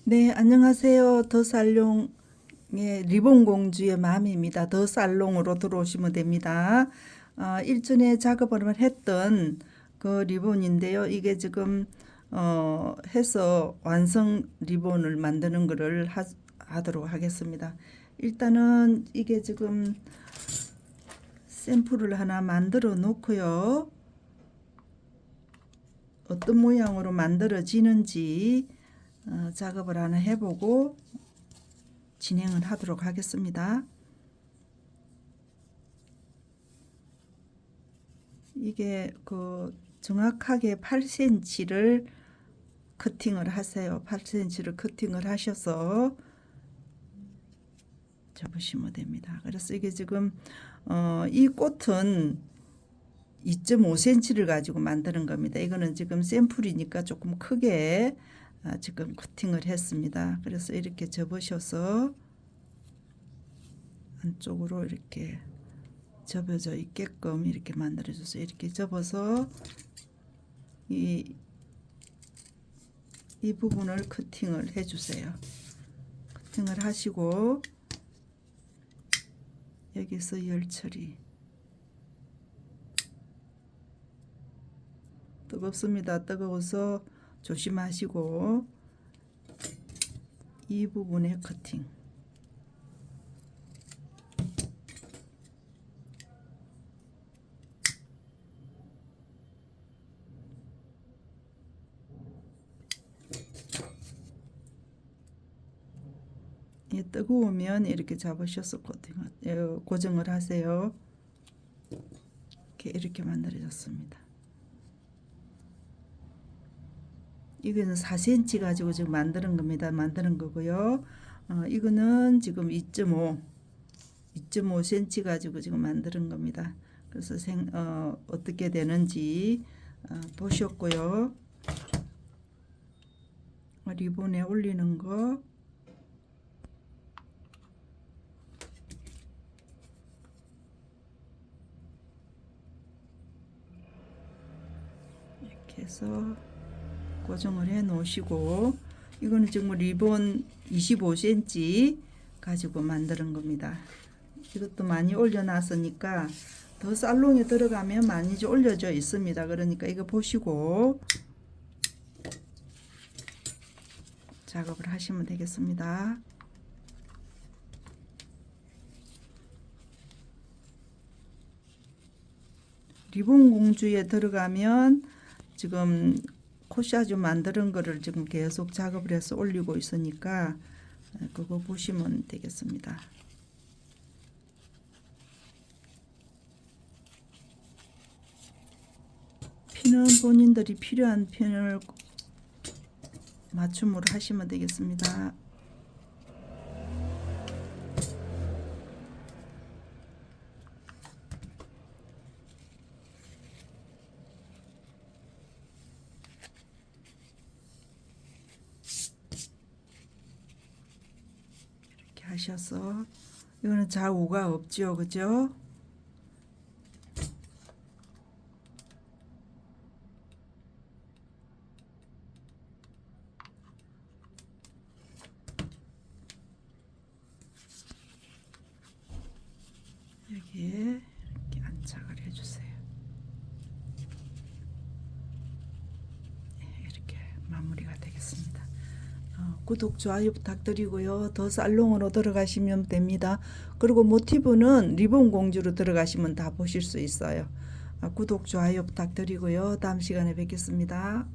네, 안녕하세요. 더살롱의 리본공주의 맘입니다. 더살롱으로 들어오시면 됩니다. 일전에 작업을 했던 그 리본인데요. 이게 지금 해서 완성 리본을 만드는 거를 하도록 하겠습니다. 일단은 이게 지금 샘플을 하나 만들어 놓고요. 어떤 모양으로 만들어지는지 작업을 하나 해보고 진행을 하도록 하겠습니다. 이게 정확하게 8cm를 커팅을 하세요. 8cm를 커팅을 하셔서 접으시면 됩니다. 그래서 이게 지금 이 꽃은 2.5cm를 가지고 만드는 겁니다. 이거는 지금 샘플이니까 조금 크게 지금 커팅을 했습니다. 그래서 이렇게 접으셔서 안쪽으로 이렇게 접어져 있게끔 이렇게 만들어줘서 이렇게 접어서 이 부분을 커팅을 해주세요. 커팅을 하시고 여기서 열 처리. 뜨겁습니다. 뜨거워서 조심하시고 이 부분에 커팅. 뜨거우면 이렇게 잡으셔서 고정을 하세요. 이렇게 만들어졌습니다. 이거는 4cm 가지고 지금 만드는 겁니다. 만드는 거고요. 이거는 지금 2.5cm 가지고 지금 만드는 겁니다. 그래서 어떻게 되는지 보셨고요. 리본에 올리는 거 이렇게 해서 고정을 해 놓으시고 이거는 지금 리본 25cm 가지고 만드는 겁니다. 이것도 많이 올려놨으니까 더 살롱에 들어가면 많이 올려져 있습니다. 그러니까 이거 보시고 작업을 하시면 되겠습니다. 리본 공주에 들어가면 지금 코샤주 만드는 거를 지금 계속 작업을 해서 올리고 있으니까 그거 보시면 되겠습니다. 피는 본인들이 필요한 편을 맞춤으로 하시면 되겠습니다. 이렇게 하셔서 이거는 좌우가 없죠, 그죠? 여기에 이렇게 안착을 해주세요. 이렇게 마무리가 되겠습니다. 구독, 좋아요 부탁드리고요. 더 살롱으로 들어가시면 됩니다. 그리고 모티브는 리본 공주로 들어가시면 다 보실 수 있어요. 구독, 좋아요 부탁드리고요. 다음 시간에 뵙겠습니다.